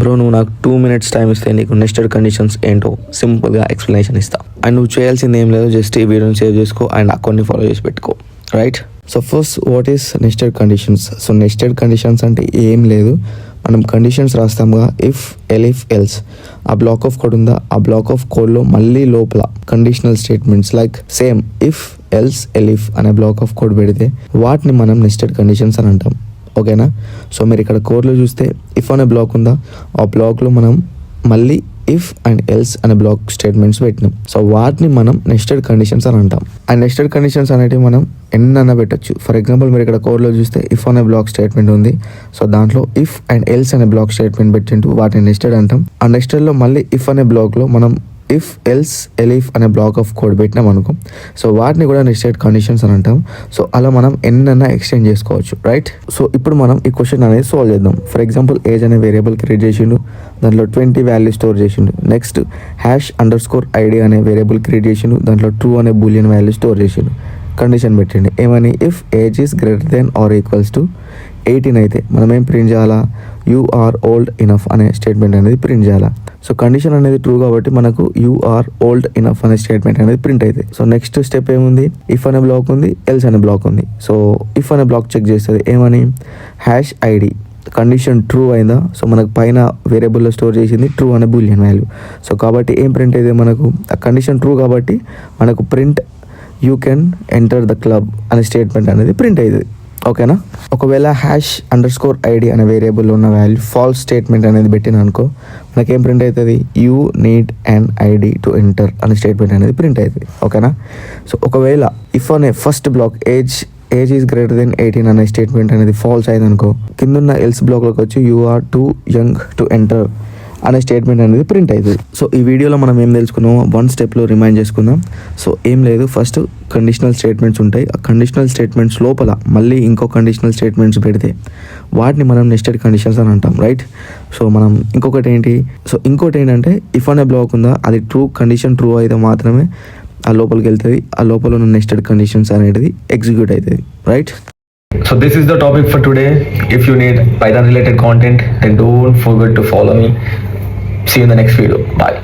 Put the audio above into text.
Bro నువ్వు నాకు 2 minutes time ఇస్తే నీకు నెస్టెడ్ కండిషన్స్ ఏంటో సింపుల్గా ఎక్స్ప్లెనేషన్ ఇస్తా. అండ్ నువ్వు చేయాల్సింది ఏం లేదు, జస్ట్ ఈ వీడియోని సేవ్ చేసుకో అండ్ అకౌంట్ని ఫాలో చేసి పెట్టుకో, right? So first what is nested conditions? So nested conditions అంటే ఏం లేదు, మనం కండిషన్స్ రాస్తాముగా, ఇఫ్ ఎలిఫ్ ఎల్స్. ఆ బ్లాక్ ఆఫ్ కోడ్ ఉందా, ఆ బ్లాక్ ఆఫ్ కోడ్లో మళ్ళీ లోపల conditional statements like same if else elif అనే బ్లాక్ ఆఫ్ కోడ్ పెడితే వాటిని మనం నెస్టెడ్ కండిషన్స్ అని అంటాం. ఓకేనా? సో మీరు ఇక్కడ కోడ్లో చూస్తే ఇఫ్ అనే బ్లాక్ ఉందా, ఆ బ్లాక్లో మనం మళ్ళీ ఇఫ్ అండ్ ఎల్స్ అనే బ్లాక్ స్టేట్మెంట్స్ పెట్టినాం. సో వాటిని మనం నెస్టెడ్ కండిషన్స్ అని అంటాం. అండ్ నెస్టెడ్ కండిషన్స్ అనేవి మనం ఎన్నైనా పెట్టచ్చు. ఫర్ ఎగ్జాంపుల్ మీరు ఇక్కడ కోడ్లో చూస్తే ఇఫ్ అనే బ్లాక్ స్టేట్మెంట్ ఉంది, సో దాంట్లో ఇఫ్ అండ్ ఎల్స్ అనే బ్లాక్ స్టేట్మెంట్ పెట్టింటూ వాటిని నెస్టెడ్ అంటాం. ఆ నెస్టెడ్లో మళ్ళీ ఇఫ్ అనే బ్లాక్లో మనం ఇఫ్ ఎల్స్ ఎలిఫ్ అనే బ్లాక్ ఆఫ్ కోడ్ పెట్టినాం అనుకో, సో వాటిని కూడా నెస్టెడ్ కండిషన్స్ అని అంటాం. సో అలా మనం ఎన్నైనా ఎక్స్టెండ్ చేసుకోవచ్చు, రైట్? సో ఇప్పుడు మనం ఈ క్వశ్చన్ అనేది సాల్వ్ చేద్దాం. ఫర్ ఎగ్జాంపుల్ ఏజ్ అనే వేరియబుల్ క్రియేట్ చేసిండు, దాంట్లో 20 వాల్యూ స్టోర్ చేసిండు. నెక్స్ట్ #ID అనే వేరియబుల్ క్రియేట్ చేసిండు, దాంట్లో ట్రూ అనే బూలియన్ వాల్యూ స్టోర్ చేసిండు. కండిషన్ పెట్టండి ఏమని, if age is greater then or equals to 18 అయితే మనం ఏం ప్రింట్ చేయాలా, యు ఆర్ ఓల్డ్ ఇనఫ్ అనే స్టేట్మెంట్ అనేది ప్రింట్ చేయాలా. సో కండిషన్ అనేది ట్రూ కాబట్టి మనకు యు ఆర్ ఓల్డ్ ఇనఫ్ అనే స్టేట్మెంట్ అనేది ప్రింట్ అవుతుంది. సో నెక్స్ట్ స్టెప్ ఏముంది, ఇఫ్ అనే బ్లాక్ ఉంది, ఎల్స్ అనే బ్లాక్ ఉంది. సో ఇఫ్ అనే బ్లాక్ చెక్ చేస్తుంది ఏమని, #ID కండిషన్ ట్రూ అయిందా, సో మనకు పైన వేరియబుల్లో స్టోర్ చేసింది ట్రూ అనే బూలియన్ వాల్యూ. సో కాబట్టి ఏం ప్రింట్ అయితే మనకు ఆ కండిషన్ ట్రూ కాబట్టి మనకు print you can enter the club అనే స్టేట్మెంట్ అనేది ప్రింట్ అవుతుంది. ఓకేనా? ఒకవేళ #ID అనే వేరియబుల్లో ఉన్న వాల్యూ ఫాల్స్ స్టేట్మెంట్ అనేది పెట్టిన అనుకో, మనకేం ప్రింట్ అవుతుంది, you need and ID to enter అనే స్టేట్మెంట్ అనేది ప్రింట్ అవుతుంది. ఓకేనా? సో ఒకవేళ ఇఫ్ అనే first block age is greater than 18 అనే స్టేట్మెంట్ అనేది ఫాల్స్ అయింది అనుకో, కిందున్న ఎల్స్ బ్లాక్లోకి వచ్చి you are too young to enter అనే స్టేట్మెంట్ అనేది ప్రింట్ అవుతుంది. సో ఈ వీడియోలో మనం ఏం తెలుసుకున్నామో 1 స్టెప్లో రిమైండ్ చేసుకుందాం. సో ఏం లేదు, ఫస్ట్ కండిషనల్ స్టేట్మెంట్స్ ఉంటాయి, ఆ కండిషనల్ స్టేట్మెంట్స్ లోపల మళ్ళీ ఇంకో కండిషనల్ స్టేట్మెంట్స్ పెడితే వాటిని మనం నెస్టెడ్ కండిషన్స్ అని అంటాం, రైట్? సో మనం ఇంకొకటి ఏంటంటే ఇఫ్ అనే బ్లాక్ ఉందా, అది కండిషన్ ట్రూ అయితే మాత్రమే ఆ లోపలికి వెళ్తుంది, ఆ లోపల ఉన్న నెస్టెడ్ కండిషన్స్ అనేది ఎగ్జిక్యూట్ అవుతుంది, right? So this is the topic for today. If you need Python related content, then don't forget to follow me. See you in the next video. Bye.